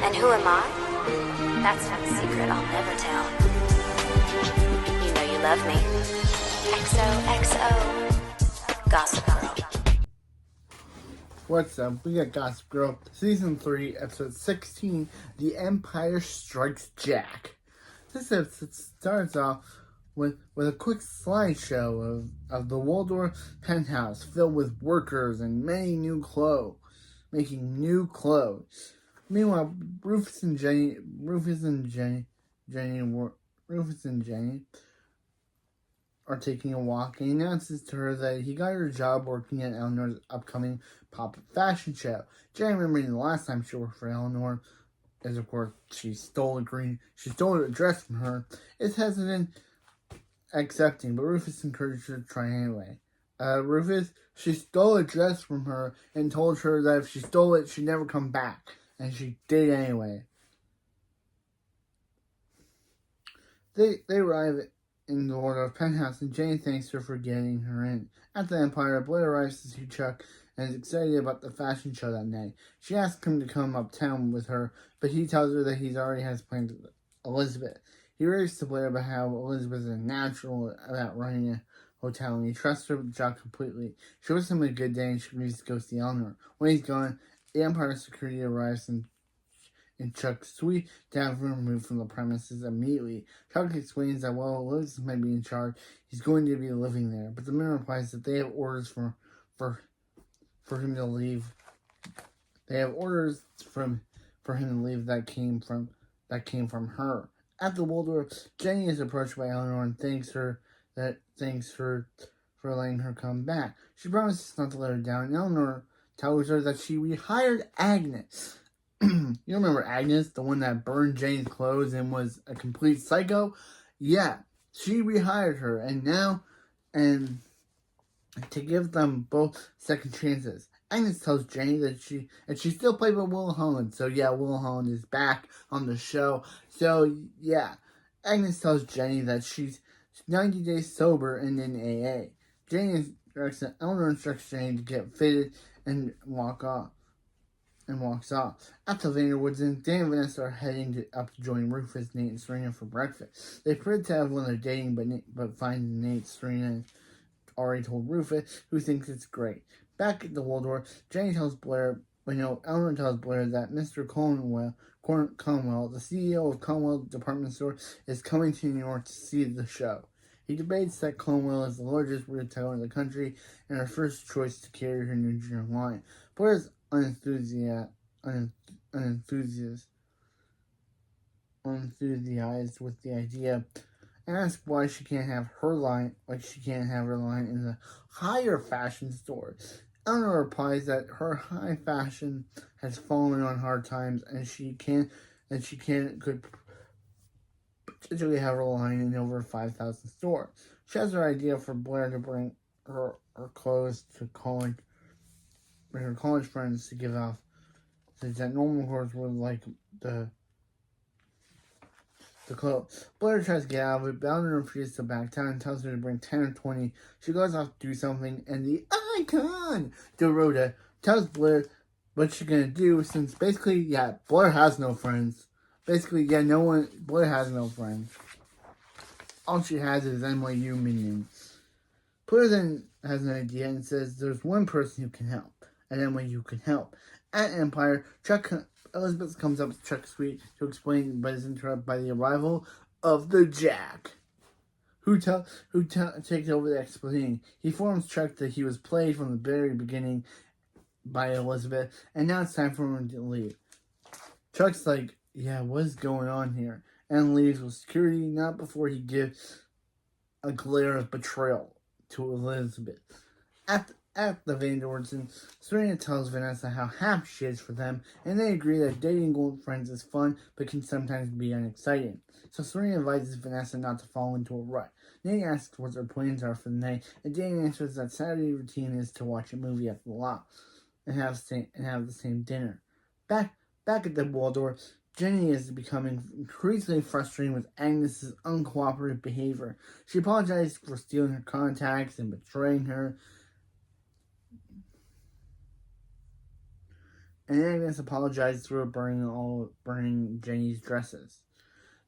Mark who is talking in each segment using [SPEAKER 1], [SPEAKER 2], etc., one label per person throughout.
[SPEAKER 1] And who am I? That's not a secret I'll never tell. You know you love me. XOXO. Gossip Girl.
[SPEAKER 2] What's up? We got Gossip Girl, Season 3, Episode 16, The Empire Strikes Jack. This episode starts off with a quick slideshow of the Waldorf penthouse filled with workers and many new clothes, making new clothes. Meanwhile, Rufus and Jenny are taking a walk, and he announces to her that he got her a job working at Eleanor's upcoming pop-up fashion show. Jenny, remembering the last time she worked for Eleanor, as of course she stole a dress from her, is hesitant accepting, but Rufus encouraged her to try anyway. Rufus, she stole a dress from her and told her that if she stole it, she'd never come back, and she did anyway. They arrive in the Waldorf penthouse, and Jane thanks her for getting her in. At the Empire, Blair arrives to see Chuck and is excited about the fashion show that night. She asks him to come uptown with her, but he tells her that he already has plans with Elizabeth. He raves to Blair about how Elizabeth is a natural about running a hotel, and he trusts her with the job completely. She wishes him a good day, and she agrees to go see Eleanor. When he's gone, the Empire security arrives in Chuck's suite to have him removed from the premises immediately. Chuck explains that while Elizabeth might be in charge, he's going to be living there, but the man replies that they have orders for him to leave. They have orders for him to leave that came from her. At the Waldorf, Jenny is approached by Eleanor and thanks her for letting her come back. She promises not to let her down, and Eleanor tells her that she rehired Agnes. You remember Agnes, the one that burned Jane's clothes and was a complete psycho? Yeah, she rehired her, and to give them both second chances. Agnes tells Jane that she still played with Will Holland, so yeah, Will Holland is back on the show. So yeah, Agnes tells Jenny that she's 90 days sober and in AA. Eleanor instructs Jane to get fitted and walks off. At the Vanderwoods, Dan and Vanessa are heading up to join Rufus, Nate, and Serena for breakfast. They pretend to have one they're dating, but find Nate, Serena already told Rufus, who thinks it's great. Back at the Waldorf, Eleanor tells Blair that Mr. Conwell, the CEO of Conwell Department Store, is coming to New York to see the show. He debates that Conwell is the largest retailer in the country and her first choice to carry her New Junior line. Blair is unenthusiased with the idea and asks why she can't have her line in the higher fashion store. Eleanor replies that her high fashion has fallen on hard times and she could potentially have her line in over 5,000 stores. She has her idea for Blair to bring her clothes to her college friends to give off, since that normal clothes were like the clothes. Blair tries to get out of it, but Eleanor refuses to back down and tells her to bring 10 or 20. She goes off to do something, and the icon, Dorota, tells Blair what she's gonna do, since basically, yeah, Blair has no friends. Blair has no friends. All she has is NYU minions. Blair then has an idea and says there's one person who can help, and NYU can help. At Empire, Elizabeth comes up to Chuck's suite to explain, but is interrupted by the arrival of the Jack, who takes over the explaining. He informs Chuck that he was played from the very beginning by Elizabeth, and now it's time for him to leave. Chuck's like, yeah, what is going on here? And leaves with security, not before he gives a glare of betrayal to Elizabeth. At the Vanderwoods, Serena tells Vanessa how happy she is for them, and they agree that dating old friends is fun, but can sometimes be unexciting. So Serena advises Vanessa not to fall into a rut. Nate asks what their plans are for the night, and Jane answers that Saturday routine is to watch a movie at the lot and have the same dinner. Back at the Waldorf, Jenny is becoming increasingly frustrated with Agnes's uncooperative behavior. She apologizes for stealing her contacts and betraying her. and Agnes apologizes for burning Jenny's dresses.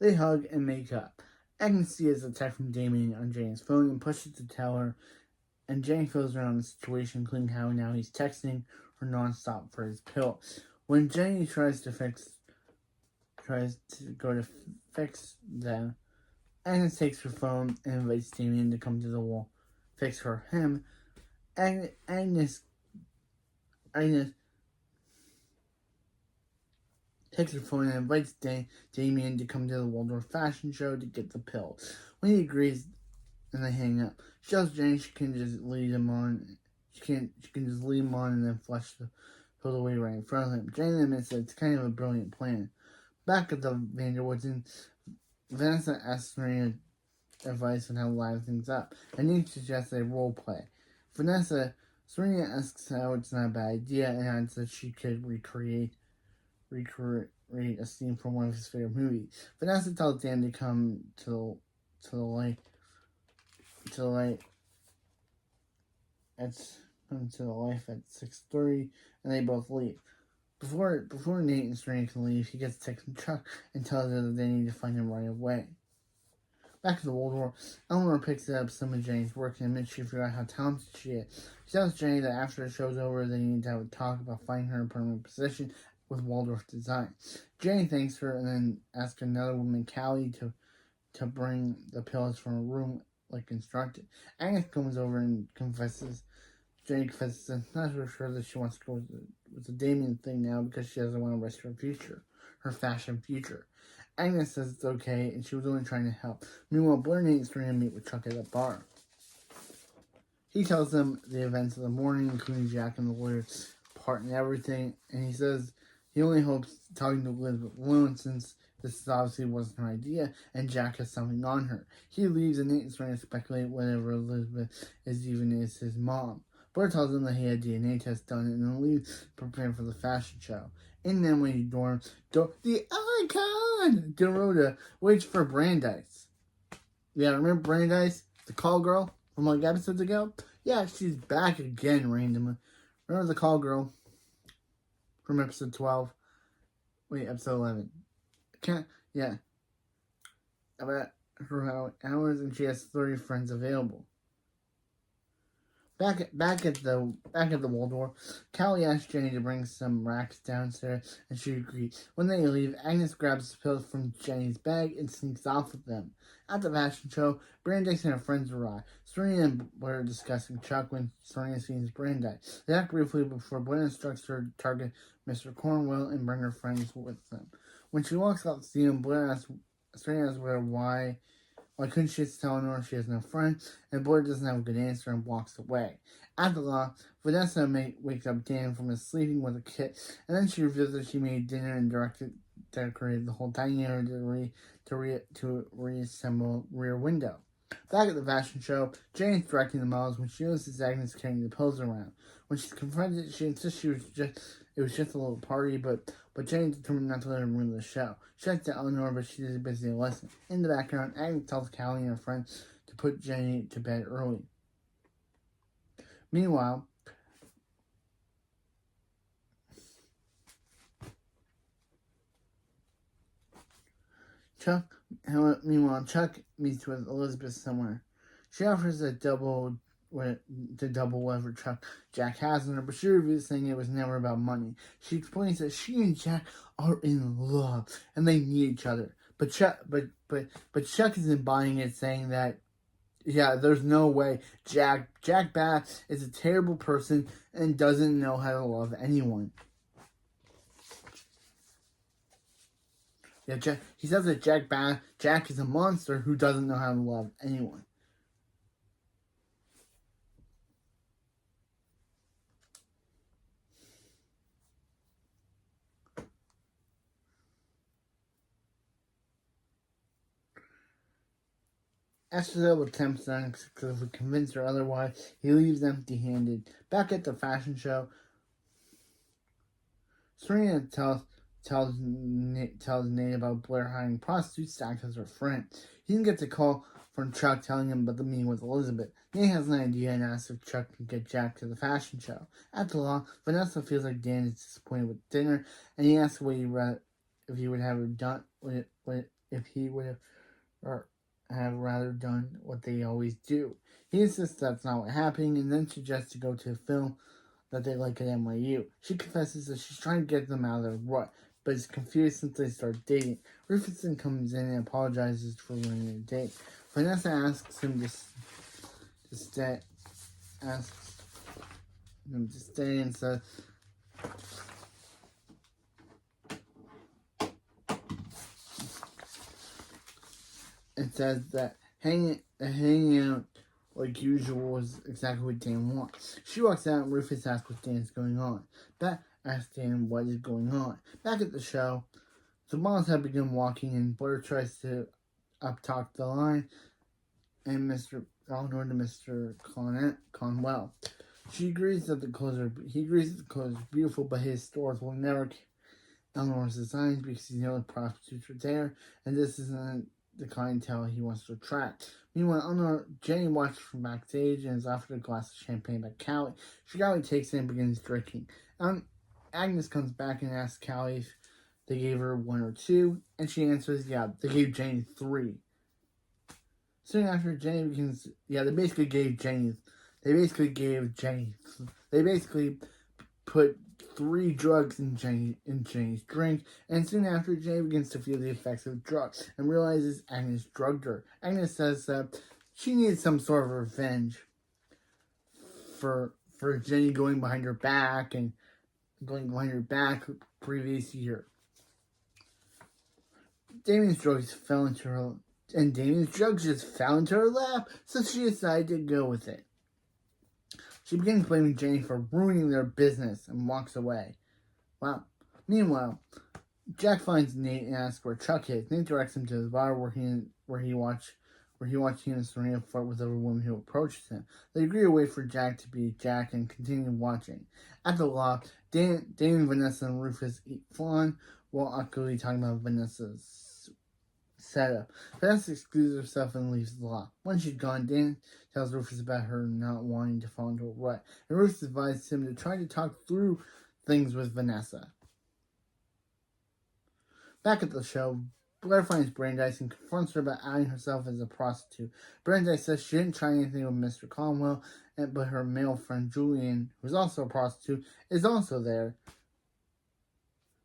[SPEAKER 2] They hug and make up. Agnes sees a text from Damien on Jenny's phone and pushes to tell her, and Jenny fills her on the situation, including how now he's texting her nonstop for his pill. When Jenny tries to go to fix them, Agnes takes her phone and invites Damien to come to the wall, fix for him. Agnes takes her phone and invites Damien to come to the Waldorf fashion show to get the pill. When he agrees, and they hang up, she tells Jenny she can just lead him on. She can just lead him on and then flush the pill away right in front of him. Jenny admits that it's kind of a brilliant plan. Back at the Vanderwoods, Vanessa asks Serena advice on how to liven things up, and Nick suggests a role play. Serena asks how it's not a bad idea and adds that she could recreate a scene from one of his favorite movies. Vanessa tells Dan to come to the light at 6:30, and they both leave. Before Nate and Serena can leave, he gets a text from Chuck and tells her that they need to find him right away. Back at the Waldorf, Eleanor picks up some of Jenny's work and admits she forgot how talented she is. She tells Jenny that after the show's over, they need to have a talk about finding her a permanent position with Waldorf Design. Jenny thanks her and then asks another woman, Callie, to bring the pills from her room like instructed. Agnes comes over and Jenny confesses that not so sure that she wants to go with the Damien thing now because she doesn't want to risk her fashion future. Agnes says it's okay and she was only trying to help. Meanwhile, Blair and Nate and Serena meet with Chuck at a bar. He tells them the events of the morning, including Jack and the lawyer's part and everything, and he says he only hopes talking to Elizabeth alone since this obviously wasn't her idea, and Jack has something on her. He leaves, and Nate and Serena speculate whether Elizabeth is his mom. Blair tells him that he had a DNA test done, and then leaves preparing for the fashion show. In the Emily dorm, the icon Dorota waits for Brandeis. Yeah, remember Brandeis, the call girl from like episodes ago? Yeah, she's back again randomly. Remember the call girl from episode 12? Wait, episode 11. About her hours, and she has 30 friends available. Back at the Waldorf, Callie asks Jenny to bring some racks downstairs, and she agrees. When they leave, Agnes grabs the pills from Jenny's bag and sneaks off with them. At the fashion show, Brandeis and her friends arrive. Serena and Blair are discussing Chuck when Serena sees Brandeis. They act briefly before Blair instructs her to target Mr. Cornwell and bring her friends with them. When she walks out to see him, Serena asks Blair why couldn't she just tell Eleanor she has no friend? And Blair doesn't have a good answer and walks away. At the law, Vanessa wakes up Dan from his sleeping with a kit, and then she reveals that she made dinner and decorated the whole dining area to reassemble Rear Window. Back at the fashion show, Jane's directing the models when she notices Agnes carrying the pills around. When she's confronted, she insists it was just a little party, but Jane determined not to let her ruin the show. She heads to Eleanor, but she's busy listening. In the background, Agnes tells Callie and her friends to put Jenny to bed early. Meanwhile, Chuck meets with Elizabeth somewhere. She offers to double whatever Jack has on her, but she reveals saying it was never about money. She explains that she and Jack are in love and they need each other. But Chuck isn't buying it, saying that there's no way. Jack Bass is a terrible person and doesn't know how to love anyone. Yeah, he says that Jack is a monster who doesn't know how to love anyone. Esther attempts to unsuccessfully convince her otherwise. He leaves empty-handed. Back at the fashion show, Serena tells Nate about Blair hiring prostitutes to act as her friend. He then gets a call from Chuck telling him about the meeting with Elizabeth. Nate has an idea and asks if Chuck can get Jack to the fashion show. At the law, Vanessa feels like Dan is disappointed with dinner, and he asks if he would have done if he would have or have rather done what they always do. He insists that's not what happened, and then suggests to go to a film that they like at NYU. She confesses that she's trying to get them out of their rut, but is confused since they start dating. Rufus comes in and apologizes for ruining their date. Vanessa asks him to stay, and says that hanging out like usual is exactly what Dan wants. She walks out and Rufus asks what Dan's going on. Beth asks Dan what is going on. Back at the show, the models have begun walking and Blair tries to up-talk the line and Eleanor to Mr. Conwell. He agrees that the clothes are beautiful, but his stores will never keep Eleanor's designs because he knows prostitutes are there, and this isn't the clientele he wants to attract. Meanwhile, Jenny watches from backstage and is offered a glass of champagne by Callie. Callie takes it and begins drinking. Agnes comes back and asks Callie if they gave her 1 or 2, and she answers, yeah, they gave Jenny 3. Soon after, Jenny begins, they basically put 3 drugs in Jenny's drink, and soon after, Jenny begins to feel the effects of drugs and realizes Agnes drugged her. Agnes says that she needs some sort of revenge for Jenny going behind her back previous year. Damien's drugs just fell into her lap, so she decided to go with it. She begins blaming Jenny for ruining their business and walks away. Wow. Meanwhile, Jack finds Nate and asks where Chuck is. Nate directs him to the bar where he watched he and Serena flirt with every woman who approaches him. They agree to wait for Jack to be Jack and continue watching. At the loft, Dan, Vanessa, and Rufus eat flan while awkwardly talking about Vanessa's setup. Vanessa excuses herself and leaves the loft. When she's gone, Dan tells Rufus about her not wanting to fall into a rut, and Rufus advises him to try to talk through things with Vanessa. Back at the show, Blair finds Brandeis and confronts her about outing herself as a prostitute. Brandeis says she didn't try anything with Mr. Conwell, but her male friend Julian, who's also a prostitute, is also there.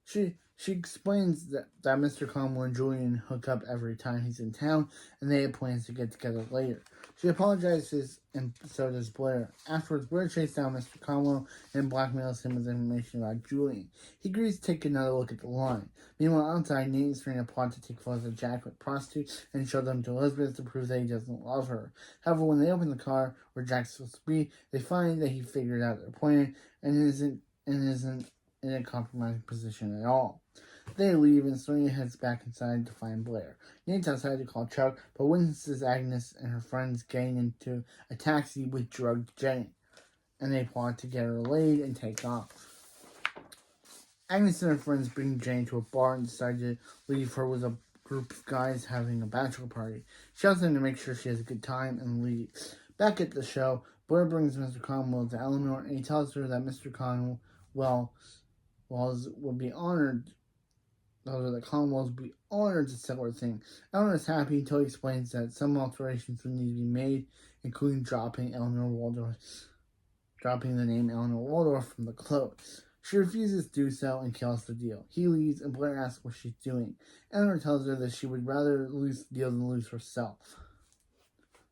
[SPEAKER 2] She explains that Mr. Conwell and Julian hook up every time he's in town, and they have plans to get together later. She apologizes, and so does Blair. Afterwards, Blair chases down Mr. Conwell and blackmails him with information about Julian. He agrees to take another look at the line. Meanwhile, outside, Nate is trying to plot to take photos of Jack with prostitutes and show them to Elizabeth to prove that he doesn't love her. However, when they open the car where Jack's supposed to be, they find that he figured out their plan and isn't in a compromising position at all. They leave and Serena heads back inside to find Blair. Nate's outside to call Chuck, but witnesses Agnes and her friends getting into a taxi with drugged Jenny, and they plot to get her laid and take off. Agnes and her friends bring Jenny to a bar and decide to leave her with a group of guys having a bachelor party. She tells them to make sure she has a good time and leaves. Back at the show, Blair brings Mr. Conwell to Eleanor, and he tells her that Mr. Conwell will be honored. The Conwells would be honored to sell her thing. Eleanor is happy until he explains that some alterations would need to be made, including dropping the name Eleanor Waldorf from the clothes. She refuses to do so and kills the deal. He leaves, and Blair asks what she's doing. Eleanor tells her that she would rather lose the deal than lose herself.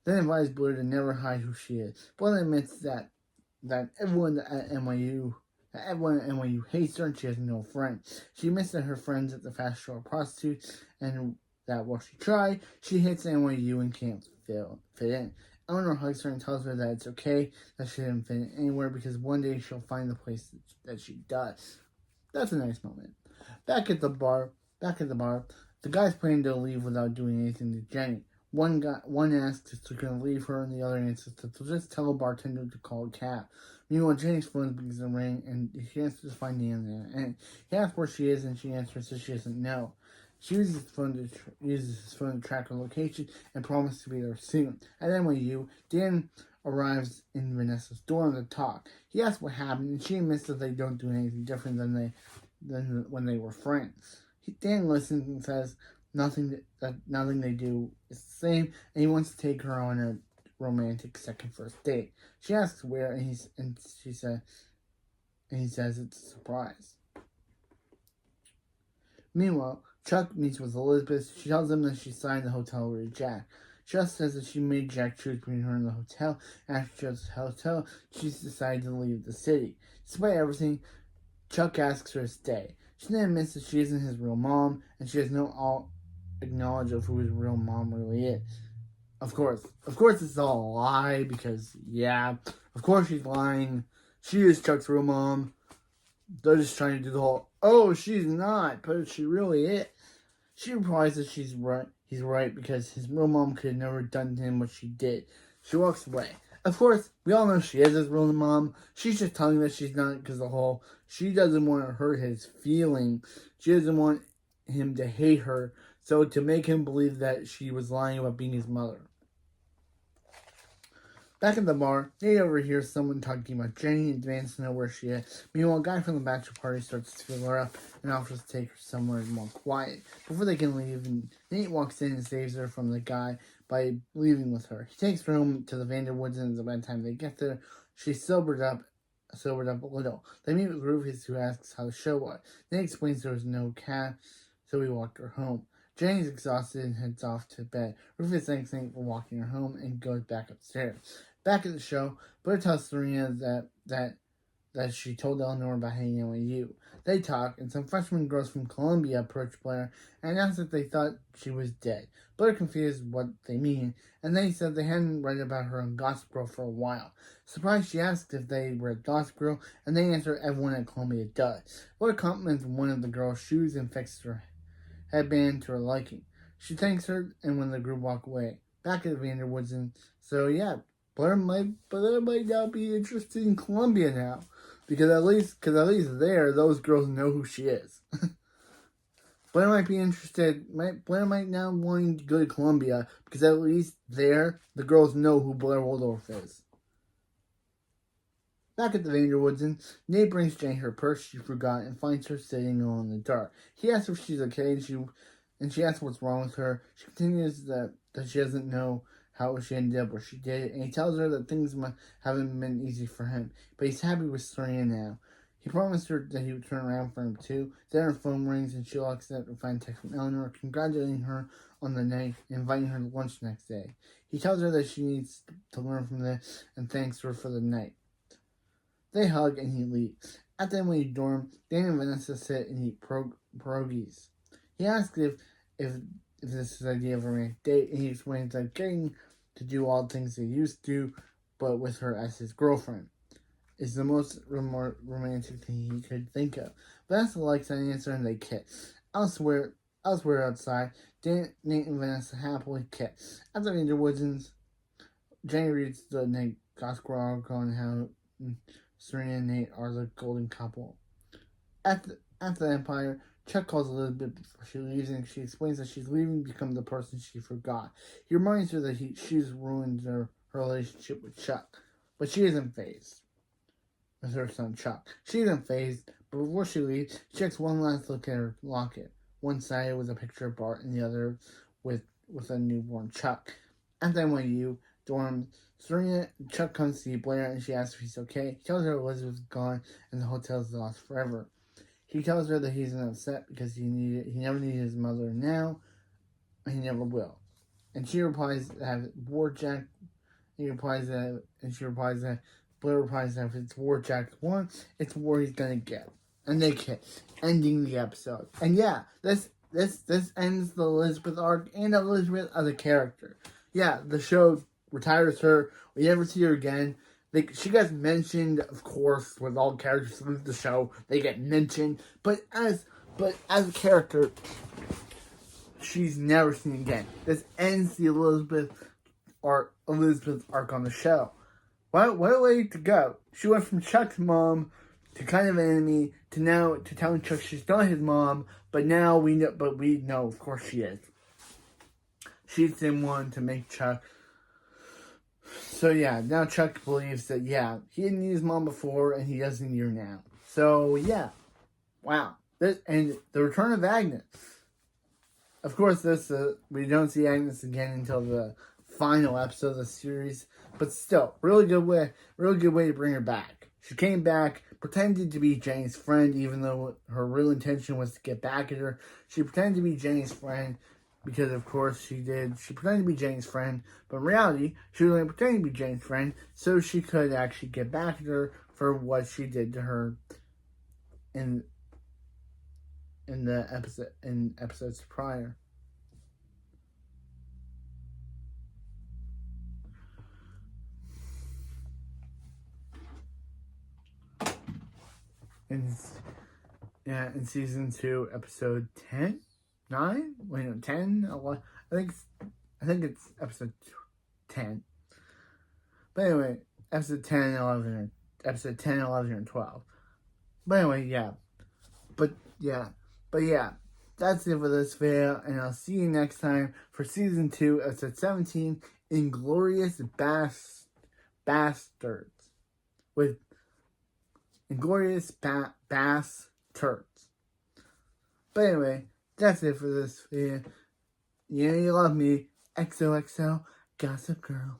[SPEAKER 2] Then advises Blair to never hide who she is. Blair admits that everyone at NYU hates her and she has no friends. She admits that her friends at the fashion show are prostitutes and that while she tried, she hates NYU and can't fit in. Eleanor hugs her and tells her that it's okay that she didn't fit in anywhere because one day she'll find the place that she does. That's a nice moment. Back at the bar, the guys plan to leave without doing anything to Jenny. One asks if they're going to leave her, and the other insists that they'll just tell a bartender to call a cab. Meanwhile, Jenny's phone begins to ring, and she answers to find Nan there. And he asks where she is, and she answers that she doesn't know. She uses his phone to track her location and promises to be there soon. At NYU, Dan arrives in Vanessa's dorm to talk. He asks what happened, and she admits that they don't do anything different than when they were friends. Dan listens and says nothing they do is the same, and he wants to take her on a romantic second first date. She asks where, and he says it's a surprise. Meanwhile, Chuck meets with Elizabeth. She tells him that she signed the hotel with Jack. Just says that she made Jack choose between her and the hotel. After she chose the hotel, she's decided to leave the city. Despite everything, Chuck asks her to stay. She then admits that she isn't his real mom, and she has no knowledge of who his real mom really is. Of course, it's all a lie, because, yeah, of course she's lying. She is Chuck's real mom. They're just trying to do the whole, oh, she's not, but she really is. She replies that he's right, because his real mom could have never done to him what she did. She walks away. Of course, we all know she is his real mom. She's just telling that she's not, because the whole, she doesn't want to hurt his feelings. She doesn't want him to hate her, so to make him believe that she was lying about being his mother. Back at the bar, Nate overhears someone talking about Jenny and demands to know where she is. Meanwhile, a guy from the bachelor party starts to feel her up and offers to take her somewhere more quiet. Before they can leave, Nate walks in and saves her from the guy by leaving with her. He takes her home to the Vanderwoodsons. By the time they get there, she's sobered up a little. They meet with Rufus, who asks how the show was. Nate explains there was no cab, so he walked her home. Jenny's exhausted and heads off to bed. Rufus thanks Nate for walking her home and goes back upstairs. Back at the show, Blair tells Serena that she told Eleanor about hanging out with you. They talk, and some freshman girls from Columbia approach Blair and announce that they thought she was dead. Blair confused what they mean, and they said they hadn't read about her on Gossip Girl for a while. Surprised, she asked if they read Gossip Girl, and they answer everyone at Columbia does. Blair compliments one of the girls' shoes and fixes her headband to her liking. She thanks her, and when the group walk away, back at Vanderwoods, and so yeah, Blair might not be interested in Columbia now, because at least there, those girls know who she is. Blair might be interested. Blair might now want to go to Columbia, because at least there, the girls know who Blair Waldorf is. Back at the Vanderwoods, Nate brings Jane her purse she forgot and finds her sitting alone in the dark. He asks if she's okay, and she asks what's wrong with her. She continues that she doesn't know how she ended up where she did, and he tells her that things haven't been easy for him, but he's happy with Serena now. He promised her that he would turn around for him too. Then her phone rings, and she looks at and finds a text from Eleanor congratulating her on the night and inviting her to lunch the next day. He tells her that she needs to learn from this and thanks her for the night. They hug and he leaves. At the NYU dorm, Dan and Vanessa sit and eat pierogies. He asks if this is his idea of a romantic date, and he explains that getting to do all the things they used to, but with her as his girlfriend, is the most romantic thing he could think of. Vanessa likes that answer, and they kiss. Elsewhere outside, Nate and Vanessa happily kiss. At the Vanderwoodsons, Jenny reads the Nate Gospel article on how Serena and Nate are the golden couple. At the Empire, Chuck calls Elizabeth before she leaves, and she explains that she's leaving to become the person she forgot. He reminds her that she's ruined her relationship with Chuck, but she isn't fazed. With her son Chuck. She isn't fazed, but before she leaves, she takes one last look at her locket. One side with a picture of Bart, and the other with a newborn Chuck. At the NYU dorm, Chuck comes to see Blair, and she asks if he's okay. He tells her Elizabeth's gone, and the hotel's lost forever. He tells her that he's upset because he never needed his mother now, and he never will. And she replies that Warjack. Blair replies that if it's Warjack wants, it's war he's gonna get. And they kiss, ending the episode. And yeah, this ends the Elizabeth arc and Elizabeth as a character. Yeah, the show retires her. We never see her again. She gets mentioned, of course, with all characters leave the show. They get mentioned, but as a character, she's never seen again. This ends the Elizabeth arc on the show. What a way to go! She went from Chuck's mom to kind of enemy to now to telling Chuck she's not his mom, But now we know, of course she is. She's the one to make Chuck. So yeah, now Chuck believes that, yeah, he didn't need his mom before and he doesn't need her now. So yeah, wow. And the return of Agnes. Of course, we don't see Agnes again until the final episode of the series. But still, really good way to bring her back. She came back, pretended to be Jenny's friend, even though her real intention was to get back at her. She pretended to be Jenny's friend because, of course, she did. She pretended to be Jenny's friend, but in reality, she was only pretending to be Jenny's friend so she could actually get back at her for what she did to her in episodes prior. In season 2, episode 10, 9? Wait, no, 10, 11. I think it's episode 10. But anyway, episode 10, 11, episode 10, 11, and 12. But anyway, yeah. But yeah, that's it for this video, and I'll see you next time for season 2, episode 17, Inglorious Bastards. With Inglorious Bastards. But anyway, that's it for this video. You know you love me. XOXO Gossip Girl.